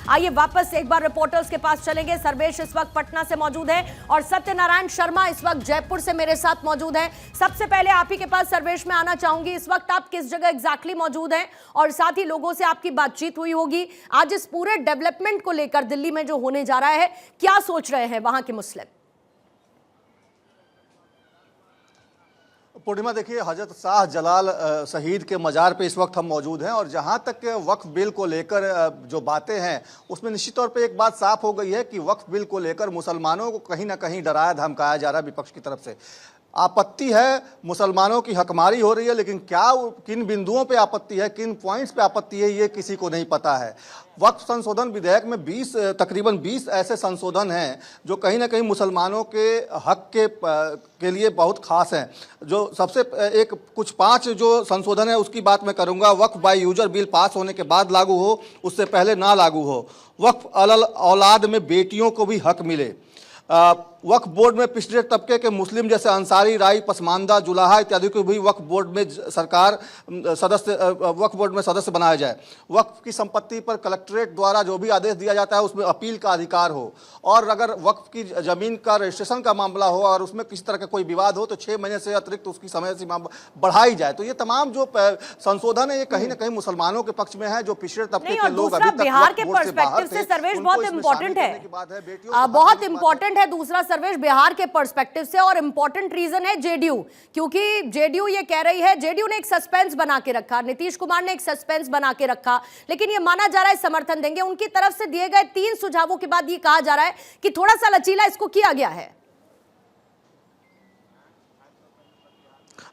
आइए वापस एक बार रिपोर्टर्स के पास चलेंगे। सर्वेश इस वक्त पटना से मौजूद है और सत्यनारायण शर्मा इस वक्त जयपुर से मेरे साथ मौजूद है। सबसे पहले आप ही के पास सर्वेश में आना चाहूंगी, इस वक्त आप किस जगह एग्जैक्टली मौजूद हैं और साथ ही लोगों से आपकी बातचीत हुई होगी आज इस पूरे डेवलपमेंट को लेकर दिल्ली में जो होने जा रहा है, क्या सोच रहे हैं वहां के मुस्लिम? पूर्णिमा, देखिए, हजरत शाह जलाल शहीद के मज़ार पे इस वक्त हम मौजूद हैं और जहां तक वक्फ बिल को लेकर जो बातें हैं उसमें निश्चित तौर पे एक बात साफ हो गई है कि वक्फ बिल को लेकर मुसलमानों को कहीं ना कहीं डराया धमकाया जा रहा है विपक्ष की तरफ से। आपत्ति है, मुसलमानों की हकमारी हो रही है, लेकिन क्या किन बिंदुओं पे आपत्ति है, किन पॉइंट्स पे आपत्ति है, ये किसी को नहीं पता है। वक्फ संशोधन विधेयक में तकरीबन 20 ऐसे संशोधन हैं जो कहीं ना कहीं मुसलमानों के हक के लिए बहुत खास हैं। जो सबसे कुछ 5 जो संशोधन है उसकी बात मैं करूंगा। वक्फ बाय यूजर बिल पास होने के बाद लागू हो, उससे पहले ना लागू हो। वक्फ अलल औलाद में बेटियों को भी हक मिले। वक्फ बोर्ड में पिछड़े तबके के मुस्लिम जैसे अंसारी, राई, पसमानदा, जुलाहा इत्यादि को भी वक्फ बोर्ड में वक्फ बोर्ड में सदस्य बनाया जाए। वक्फ की संपत्ति पर कलेक्ट्रेट द्वारा जो भी आदेश दिया जाता है उसमें अपील का अधिकार हो और अगर वक्फ की जमीन का रजिस्ट्रेशन का मामला हो और उसमें किसी तरह का कोई विवाद हो तो 6 महीने से अतिरिक्त उसकी समय सीमा बढ़ाई जाए। तो ये तमाम जो संशोधन है ये कहीं ना कहीं मुसलमानों के पक्ष में है, जो पिछड़े तबके के लोग अभी तक बिहार के पर्सपेक्टिव से सर्वेश बहुत इंपॉर्टेंट है, बहुत इंपॉर्टेंट है। दूसरा सर्वेश बिहार के पर्सपेक्टिव से और इंपॉर्टेंट रीजन है जेडीयू, क्योंकि जेडीयू ये कह रही है, जेडीयू ने एक सस्पेंस बना के रखा, नीतीश कुमार ने एक सस्पेंस बना के रखा, लेकिन ये माना जा रहा है समर्थन देंगे। उनकी तरफ से दिए गए 3 सुझावों के बाद ये कहा जा रहा है कि थोड़ा सा लचीला इसको किया गया है।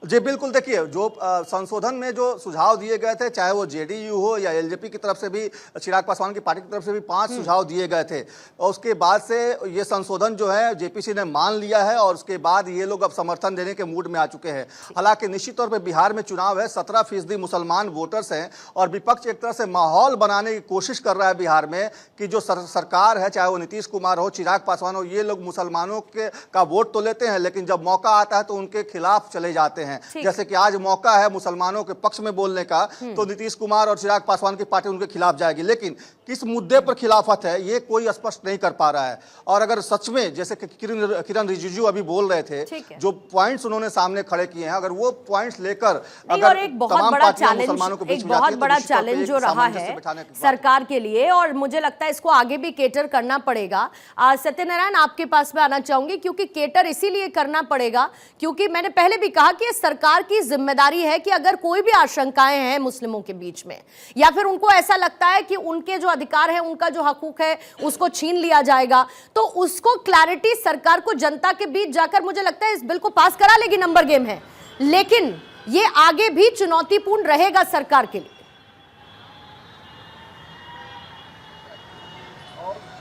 जी बिल्कुल, देखिए, जो संशोधन में जो सुझाव दिए गए थे, चाहे वो जेडीयू हो या एलजेपी की तरफ से भी, चिराग पासवान की पार्टी की तरफ से भी 5 सुझाव दिए गए थे और उसके बाद से ये संशोधन जो है जेपीसी ने मान लिया है और उसके बाद ये लोग अब समर्थन देने के मूड में आ चुके हैं। हालांकि निश्चित तौर पर बिहार में चुनाव है, 17% मुसलमान वोटर्स हैं और विपक्ष एक तरह से माहौल बनाने की कोशिश कर रहा है बिहार में कि जो सरकार है, चाहे वो नीतीश कुमार हो, चिराग पासवान हो, ये लोग मुसलमानों का वोट तो लेते हैं लेकिन जब मौका आता है तो उनके खिलाफ चले जाते हैं। जैसे कि आज मौका है मुसलमानों के पक्ष में बोलने का, तो नीतीश कुमार और चिराग पासवान की पार्टी उनके खिलाफ जाएगी, लेकिन किस मुद्दे पर खिलाफत है ये कोई स्पष्ट नहीं कर पा रहा है। और अगर सच में जैसे कि किरण रिजिजू अभी बोल रहे थे, जो पॉइंट्स उन्होंने सामने खड़े किए हैं, अगर वो पॉइंट्स लेकर अगर एक बहुत बड़ा चैलेंज, एक बहुत बड़ा चैलेंज जो रहा है सरकार के लिए और मुझे लगता है इसको आगे भी केटर करना पड़ेगा। सत्यनारायण, आपके पास में आना चाहूंगी, क्योंकि केटर इसीलिए करना पड़ेगा क्योंकि मैंने पहले भी कहा कि सरकार की जिम्मेदारी है कि अगर कोई भी आशंकाएं हैं मुस्लिमों के बीच में या फिर उनको ऐसा लगता है कि उनके जो अधिकार है, उनका जो हकूक है उसको छीन लिया जाएगा, तो उसको क्लैरिटी सरकार को जनता के बीच जाकर मुझे लगता है इस बिल को पास करा लेगी, नंबर गेम है, लेकिन ये आगे भी चुनौतीपूर्ण रहेगा सरकार के लिए।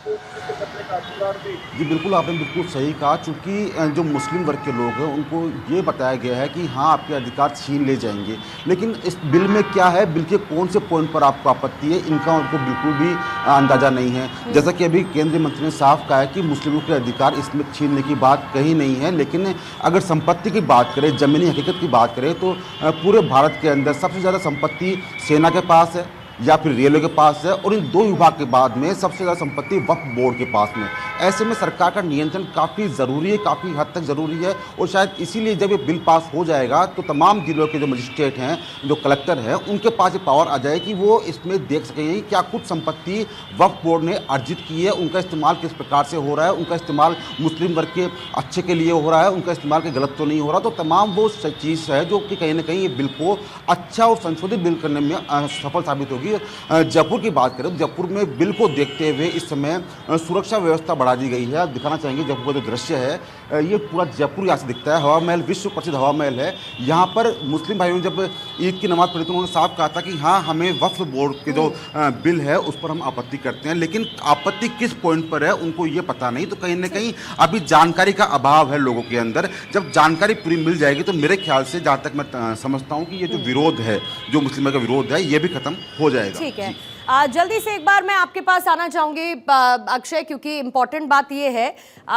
जी बिल्कुल, आपने बिल्कुल सही कहा। चूँकि जो मुस्लिम वर्ग के लोग हैं उनको ये बताया गया है कि हाँ आपके अधिकार छीन ले जाएंगे, लेकिन इस बिल में क्या है, बिल के कौन से पॉइंट पर आपको आपत्ति है, इनका उनको बिल्कुल भी अंदाज़ा नहीं है। जैसा कि अभी केंद्रीय मंत्री ने साफ कहा है कि मुस्लिमों के अधिकार इसमें छीनने की बात कहीं नहीं है, लेकिन अगर संपत्ति की बात करें, ज़मीनी हकीकत की बात करें तो पूरे भारत के अंदर सबसे ज़्यादा संपत्ति सेना के पास है या फिर रेलवे के पास है और इन 2 विभाग के बाद में सबसे ज़्यादा संपत्ति वक्फ बोर्ड के पास में। ऐसे में सरकार का नियंत्रण काफ़ी ज़रूरी है, काफ़ी हद तक ज़रूरी है और शायद इसीलिए जब ये बिल पास हो जाएगा तो तमाम जिलों के जो मजिस्ट्रेट हैं, जो कलेक्टर हैं, उनके पास ये पावर आ जाए कि वो इसमें देख सकेंगे क्या कुछ संपत्ति वक्फ बोर्ड ने अर्जित की है, उनका इस्तेमाल किस प्रकार से हो रहा है, उनका इस्तेमाल मुस्लिम वर्ग के अच्छे के लिए हो रहा है, उनका इस्तेमाल के गलत तो नहीं हो रहा। तो तमाम वो चीज़ है जो कि कहीं ना कहीं ये बिल को अच्छा और संशोधित बिल करने में सफल साबित होगी। जयपुर की बात करें तो जयपुर में बिल को देखते हुए इस समय सुरक्षा व्यवस्था बढ़ा दी गई है। आप दिखाना चाहेंगे जयपुर का जो दृश्य है, ये पूरा जयपुर यहाँ से दिखता है। हवा महल विश्व प्रसिद्ध हवा महल है। यहाँ पर मुस्लिम भाइयों ने जब ईद की नमाज पढ़ी तो उन्होंने साफ कहा था कि हाँ हमें वक्फ बोर्ड के जो बिल है उस पर हम आपत्ति करते हैं, लेकिन आपत्ति किस पॉइंट पर है उनको ये पता नहीं। तो कहीं ना कहीं अभी जानकारी का अभाव है लोगों के अंदर। जब जानकारी पूरी मिल जाएगी तो मेरे ख्याल से, जहाँ तक मैं समझता हूँ कि ये जो विरोध है, जो मुस्लिमों का विरोध है, ये भी खत्म हो जाएगा। ठीक है। जल्दी से एक बार मैं आपके पास आना चाहूंगी अक्षय, क्योंकि इंपॉर्टेंट बात यह है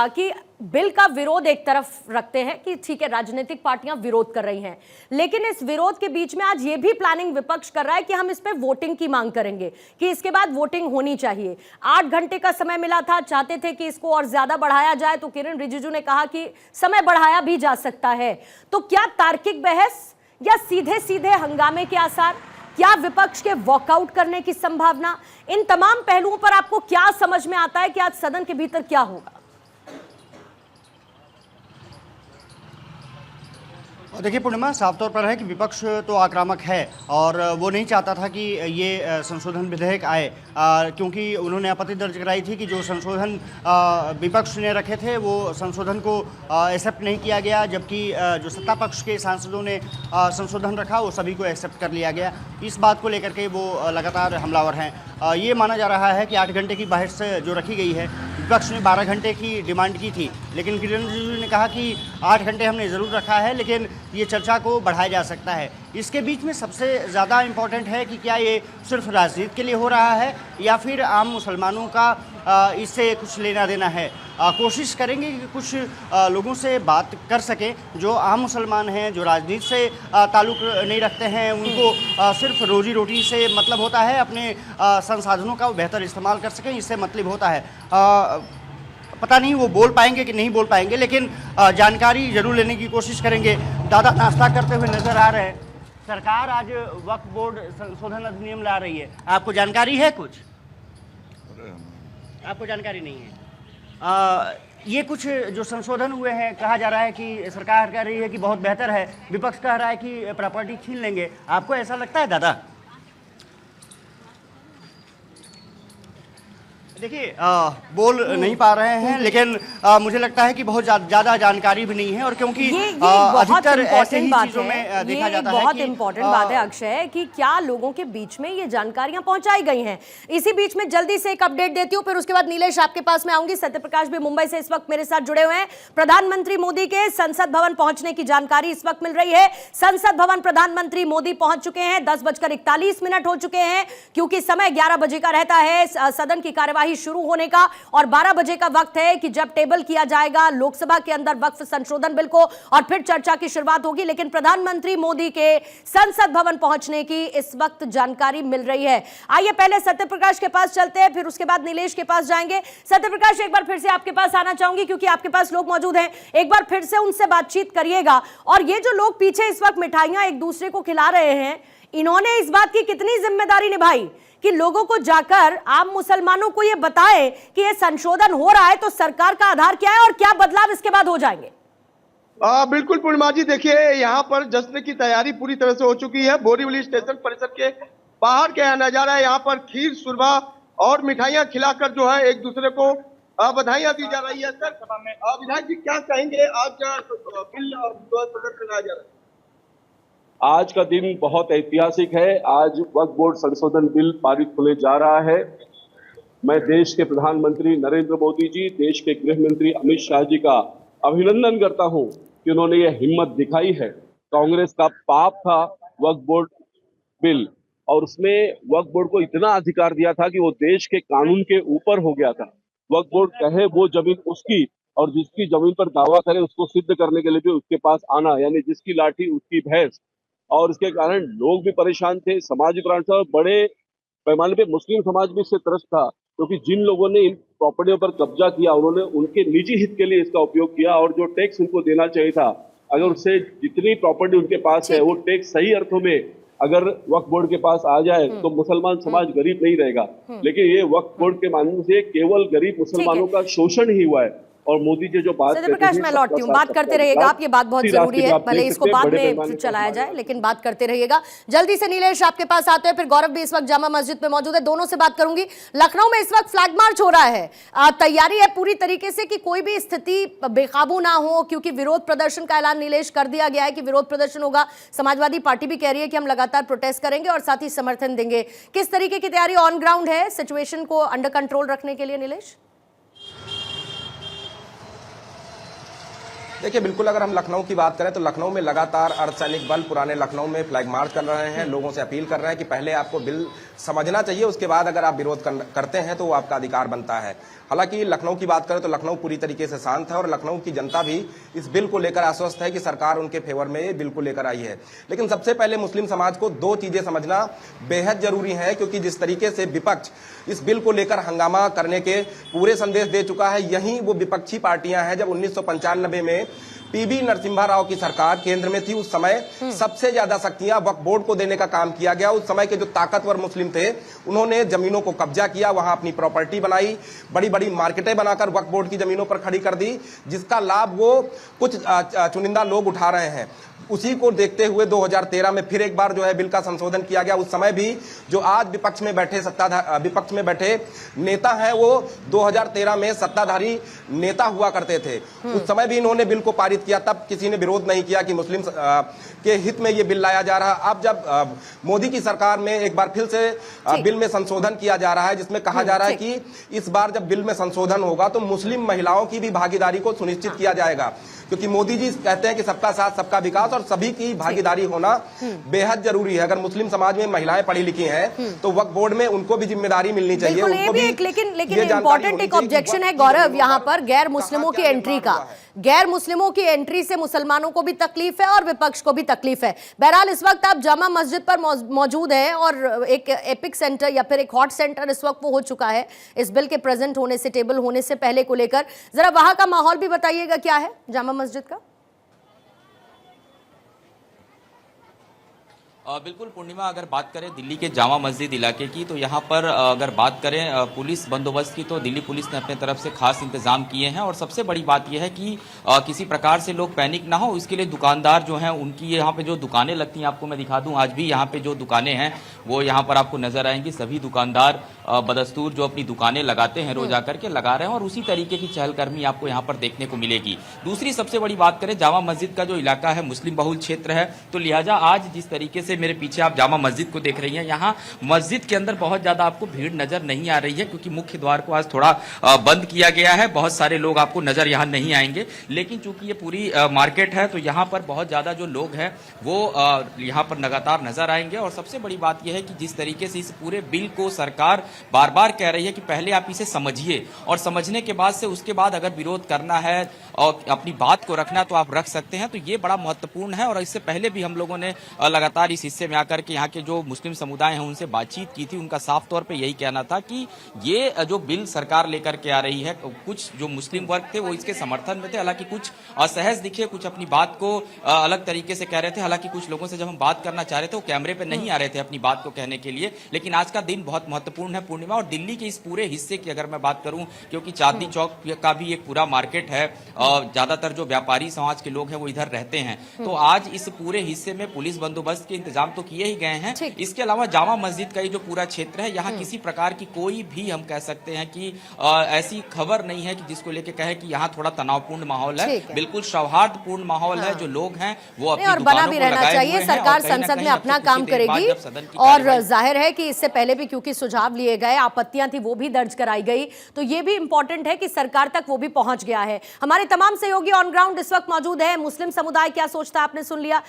कि बिल का विरोध एक तरफ रखते हैं कि ठीक है राजनीतिक पार्टियां विरोध कर रही हैं, लेकिन इस विरोध के बीच में आज ये भी प्लानिंग विपक्ष कर रहा है कि हम इस पे वोटिंग की मांग करेंगे, कि इसके बाद वोटिंग होनी चाहिए। 8 घंटे का समय मिला था, चाहते थे कि इसको और ज्यादा बढ़ाया जाए, तो किरण रिजिजू ने कहा कि समय बढ़ाया भी जा सकता है। तो क्या तार्किक बहस या सीधे सीधे हंगामे के आसार, क्या विपक्ष के वॉकआउट करने की संभावना, इन तमाम पहलुओं पर आपको क्या समझ में आता है कि आज सदन के भीतर क्या होगा? देखिए पूर्णिमा, साफ तौर पर है कि विपक्ष तो आक्रामक है और वो नहीं चाहता था कि ये संशोधन विधेयक आए, क्योंकि उन्होंने आपत्ति दर्ज कराई थी कि जो संशोधन विपक्ष ने रखे थे वो संशोधन को एक्सेप्ट नहीं किया गया, जबकि जो सत्ता पक्ष के सांसदों ने संशोधन रखा वो सभी को एक्सेप्ट कर लिया गया। इस बात को लेकर के वो लगातार हमलावर हैं। ये माना जा रहा है कि 8 घंटे की बहस जो रखी गई है, विपक्ष ने 12 घंटे की डिमांड की थी, लेकिन किरण रिजिजू ने कहा कि 8 घंटे हमने ज़रूर रखा है, लेकिन ये चर्चा को बढ़ाया जा सकता है। इसके बीच में सबसे ज़्यादा इम्पॉर्टेंट है कि क्या ये सिर्फ राजनीति के लिए हो रहा है या फिर आम मुसलमानों का इससे कुछ लेना देना है। कोशिश करेंगे कि कुछ लोगों से बात कर सकें जो आम मुसलमान हैं, जो राजनीति से ताल्लुक़ नहीं रखते हैं, उनको सिर्फ रोजी रोटी से मतलब होता है, अपने संसाधनों का बेहतर इस्तेमाल कर सकें, इससे मतलब होता है। पता नहीं वो बोल पाएंगे कि नहीं बोल पाएंगे, लेकिन जानकारी जरूर लेने की कोशिश करेंगे। दादा नाश्ता करते हुए नजर आ रहे हैं। सरकार आज वक्फ बोर्ड संशोधन अधिनियम ला रही है, आपको जानकारी है कुछ? आपको जानकारी नहीं है? ये कुछ जो संशोधन हुए हैं, कहा जा रहा है कि सरकार कह रही है कि बहुत बेहतर है, विपक्ष कह रहा है कि प्रॉपर्टी छीन लेंगे। आपको ऐसा लगता है दादा? देखिए बोल नहीं पा रहे हैं, लेकिन मुझे लगता है कि बहुत ज़्यादा जानकारी भी नहीं है, और क्योंकि ये अधिकतर ऐसे ही चीज़ों में देखा जाता है। बहुत इंपॉर्टेंट बात है अक्षय कि क्या लोगों के बीच में ये जानकारियां पहुंचाई गई हैं। इसी बीच में जल्दी से एक अपडेट देती हूं, फिर उसके बाद नीलेश आपके पास में आऊंगी। सत्यप्रकाश भी मुंबई से इस वक्त मेरे साथ जुड़े हुए हैं। प्रधानमंत्री मोदी के संसद भवन पहुंचने की जानकारी इस वक्त मिल रही है। संसद भवन प्रधानमंत्री मोदी पहुंच चुके हैं। 10:41 हो चुके हैं, क्योंकि समय 11 बजे का रहता है सदन की कार्यवाही शुरू होने का, और 12 बजे का वक्त है कि जब टेबल किया जाएगा लोकसभा के अंदर वक्फ संशोधन बिल को, और फिर चर्चा की शुरुआत होगी। लेकिन प्रधानमंत्री मोदी के संसद भवन पहुंचने की इस वक्त जानकारी मिल रही है। आइए पहले सत्यप्रकाश के पास चलते हैं, फिर उसके बाद नीलेश के पास जाएंगे। सत्यप्रकाश, एक बार फिर से आपके पास आना चाहूंगी, क्योंकि आपके पास लोग मौजूद हैं। एक बार फिर से उनसे बातचीत करिएगा। और ये जो लोग पीछे इस वक्त मिठाइयां एक दूसरे को खिला रहे हैं, इन्होंने इस बात की कितनी जिम्मेदारी निभाई कि लोगों को जाकर आम मुसलमानों को यह बताए कि यह संशोधन हो रहा है, तो सरकार का आधार क्या है और क्या बदलाव इसके बाद हो जाएंगे? बिल्कुल पूर्णिमा जी, देखिए यहाँ पर जश्न की तैयारी पूरी तरह से हो चुकी है। बोरीवली स्टेशन परिसर के बाहर क्या नजारा है, यहाँ पर खीर, सुरमा और मिठाइयाँ खिलाकर जो है एक दूसरे को बधाइयाँ दी जा रही है। सर, विधायक जी क्या कहेंगे, आज बिल लाया जा रहा है? आज का दिन बहुत ऐतिहासिक है। आज वक्फ बोर्ड संशोधन बिल पारित होने जा रहा है। मैं देश के प्रधानमंत्री नरेंद्र मोदी जी, देश के गृह मंत्री अमित शाह जी का अभिनंदन करता हूं कि उन्होंने ये हिम्मत दिखाई है। कांग्रेस का पाप था वक्फ बोर्ड बिल, और उसमें वक्फ बोर्ड को इतना अधिकार दिया था कि वो देश के कानून के ऊपर हो गया था। वक्फ बोर्ड कहे वो जमीन उसकी, और जिसकी जमीन पर दावा करे उसको सिद्ध करने के लिए भी उसके पास आना, यानी जिसकी लाठी उसकी भैंस। और इसके कारण लोग भी परेशान थे, समाज भी परेशान था, और बड़े पैमाने पे मुस्लिम समाज भी इससे त्रस्त था, क्योंकि जिन लोगों ने इन प्रॉपर्टियों पर कब्जा किया उन्होंने उनके निजी हित के लिए इसका उपयोग किया, और जो टैक्स उनको देना चाहिए था, अगर उससे जितनी प्रॉपर्टी उनके पास है वो टैक्स सही अर्थों में अगर वक्फ बोर्ड के पास आ जाए तो मुसलमान समाज गरीब नहीं रहेगा। लेकिन ये वक्फ बोर्ड के माध्यम से केवल गरीब मुसलमानों का शोषण ही हुआ है। और मोदी जी जो बात सत्यप्रकाश, मैं लौटती हूँ, बात करते रहिएगा आप, ये बात बहुत जरूरी है, भले इसको बाद में चलाया जाए, लेकिन बात करते रहिएगा। जल्दी से नीलेश आपके पास आते हैं, फिर गौरव भी इस वक्त जामा मस्जिद में मौजूद है, दोनों से बात करूंगी। लखनऊ में इस वक्त फ्लैग मार्च हो रहा है, तैयारी है पूरी तरीके से कि कोई भी स्थिति बेकाबू ना हो, क्योंकि विरोध प्रदर्शन का ऐलान नीलेश कर दिया गया है कि विरोध प्रदर्शन होगा। समाजवादी पार्टी भी कह रही है कि हम लगातार प्रोटेस्ट करेंगे और साथ ही समर्थन देंगे। किस तरीके की तैयारी ऑन ग्राउंड है सिचुएशन को अंडर कंट्रोल रखने के लिए नीलेश? देखिए, बिल्कुल अगर हम लखनऊ की बात करें तो लखनऊ में लगातार अर्धसैनिक बल पुराने लखनऊ में फ्लैग मार्च कर रहे हैं, लोगों से अपील कर रहे हैं कि पहले आपको बिल समझना चाहिए, उसके बाद अगर आप विरोध करते हैं तो वो आपका अधिकार बनता है। हालांकि लखनऊ की बात करें तो लखनऊ पूरी तरीके से शांत है और लखनऊ की जनता भी इस बिल को लेकर आश्वस्त है कि सरकार उनके फेवर में ये बिल को लेकर आई है। लेकिन सबसे पहले मुस्लिम समाज को दो चीजें समझना बेहद जरूरी है, क्योंकि जिस तरीके से विपक्ष इस बिल को लेकर हंगामा करने के पूरे संदेश दे चुका है, यही वो विपक्षी पार्टियां हैं। जब 1995 में पीवी नरसिम्हा राव की सरकार केंद्र में थी, उस समय सबसे ज्यादा शक्तियां वक्फ बोर्ड को देने का काम किया गया। उस समय के जो ताकतवर मुस्लिम थे, उन्होंने जमीनों को कब्जा किया, वहां अपनी प्रॉपर्टी बनाई, बड़ी बड़ी मार्केटें बनाकर वक्फ बोर्ड की जमीनों पर खड़ी कर दी, जिसका लाभ वो कुछ चुनिंदा लोग उठा रहे हैं। उसी को देखते हुए 2013 में फिर एक बार जो है बिल का संशोधन किया गया। उस समय भी जो आज विपक्ष में बैठे नेता हैं, वो 2013 में सत्ताधारी नेता हुआ करते थे। उस समय भी इन्होंने बिल को पारित किया, तब किसी ने विरोध नहीं किया कि मुस्लिम के हित में ये बिल लाया जा रहा है। अब जब मोदी की सरकार में एक बार फिर से बिल में संशोधन किया जा रहा है, जिसमें कहा जा रहा है कि इस बार जब बिल में संशोधन होगा तो मुस्लिम महिलाओं की भी भागीदारी को सुनिश्चित किया जाएगा, क्योंकि मोदी जी कहते हैं कि सबका साथ सबका विकास और सभी की भागीदारी होना बेहद जरूरी है। अगर मुस्लिम समाज में महिलाएं पढ़ी लिखी हैं तो वक्फ बोर्ड में उनको भी जिम्मेदारी मिलनी चाहिए। उनको भी लेकिन इंपॉर्टेंट एक ऑब्जेक्शन है गौरव यहाँ पर गैर मुस्लिमों की एंट्री का। गैर मुस्लिमों की एंट्री से मुसलमानों को भी तकलीफ है और विपक्ष को भी तकलीफ है। बहरहाल इस वक्त आप जामा मस्जिद पर मौजूद हैं और एक एपिक सेंटर या फिर एक हॉट सेंटर इस वक्त वो हो चुका है इस बिल के प्रेजेंट होने से, टेबल होने से पहले को लेकर। जरा वहां का माहौल भी बताइएगा, क्या है जामा मस्जिद का? बिल्कुल पूर्णिमा, अगर बात करें दिल्ली के जामा मस्जिद इलाके की तो यहाँ पर अगर बात करें पुलिस बंदोबस्त की तो दिल्ली पुलिस ने अपने तरफ से खास इंतजाम किए हैं। और सबसे बड़ी बात यह है कि किसी प्रकार से लोग पैनिक ना हो, इसके लिए दुकानदार जो हैं उनकी यहाँ पे जो दुकानें लगती हैं, आपको मैं दिखा दूं, आज भी यहाँ पे जो दुकानें हैं वो यहाँ पर आपको नजर आएंगी। सभी दुकानदार बदस्तूर जो अपनी दुकानें लगाते हैं रोज आकर के लगा रहे हैं और उसी तरीके की चहलकदमी आपको यहाँ पर देखने को मिलेगी। दूसरी सबसे बड़ी बात करें, जामा मस्जिद का जो इलाका है मुस्लिम बहुल क्षेत्र है, तो लिहाजा आज जिस तरीके से मेरे पीछे आप जामा मस्जिद को देख रही हैं, यहाँ मस्जिद के अंदर बहुत ज्यादा आपको भीड़ नजर नहीं आ रही है, क्योंकि मुख्य द्वार को आज थोड़ा बंद किया गया है। बहुत सारे लोग आपको नजर यहाँ नहीं आएंगे, लेकिन चूंकि ये पूरी मार्केट है तो यहाँ पर बहुत ज्यादा जो लोग हैं वो यहाँ पर लगातार नजर आएंगे। और सबसे बड़ी बात यह है कि जिस तरीके से इस पूरे बिल को सरकार बार बार कह रही है कि पहले आप इसे समझिए और समझने के बाद से उसके बाद अगर विरोध करना है और अपनी बात को रखना तो आप रख सकते हैं, तो ये बड़ा महत्वपूर्ण है। और इससे पहले भी हम लोगों ने लगातार इस हिस्से में आकर के यहाँ के जो मुस्लिम समुदाय हैं उनसे बातचीत की थी। उनका साफ तौर पे यही कहना था कि ये जो बिल सरकार लेकर के आ रही है, कुछ जो मुस्लिम वर्ग थे वो इसके समर्थन में थे, हालांकि कुछ असहज दिखे, कुछ अपनी बात को अलग तरीके से कह रहे थे। हालांकि कुछ लोगों से जब हम बात करना चाह रहे थे वो कैमरे पे नहीं आ रहे थे अपनी बात को कहने के लिए। लेकिन आज का दिन बहुत महत्वपूर्ण है पूर्णिमा, और दिल्ली के इस पूरे हिस्से की अगर मैं बात करूं, क्योंकि चांदनी चौक का भी एक पूरा मार्केट है, ज्यादातर जो व्यापारी समाज के लोग हैं वो इधर रहते हैं, तो आज इस पूरे हिस्से में पुलिस बंदोबस्त के इंतजाम तो किए ही गए हैं। इसके अलावा जामा मस्जिद का ये जो पूरा क्षेत्र है, यहाँ किसी प्रकार की कोई भी हम कह सकते हैं कि ऐसी खबर नहीं है कि जिसको लेके कहे कि यहाँ थोड़ा तनावपूर्ण माहौल है। बिल्कुल सौहार्दपूर्ण माहौल है। जो लोग हैं वो अपनी और बना भी रहना चाहिए। सरकार संसद में अपना काम करेगी और जाहिर है कि इससे पहले भी क्योंकि सुझाव लिए गए, आपत्तियां थी, वो भी दर्ज कराई गई, तो ये भी इंपॉर्टेंट है कि सरकार तक वो भी पहुंच गया है। हमारे तमाम सहयोगी ऑन ग्राउंड इस वक्त मौजूद है। मुस्लिम समुदाय क्या सोचता है आपने सुन लिया।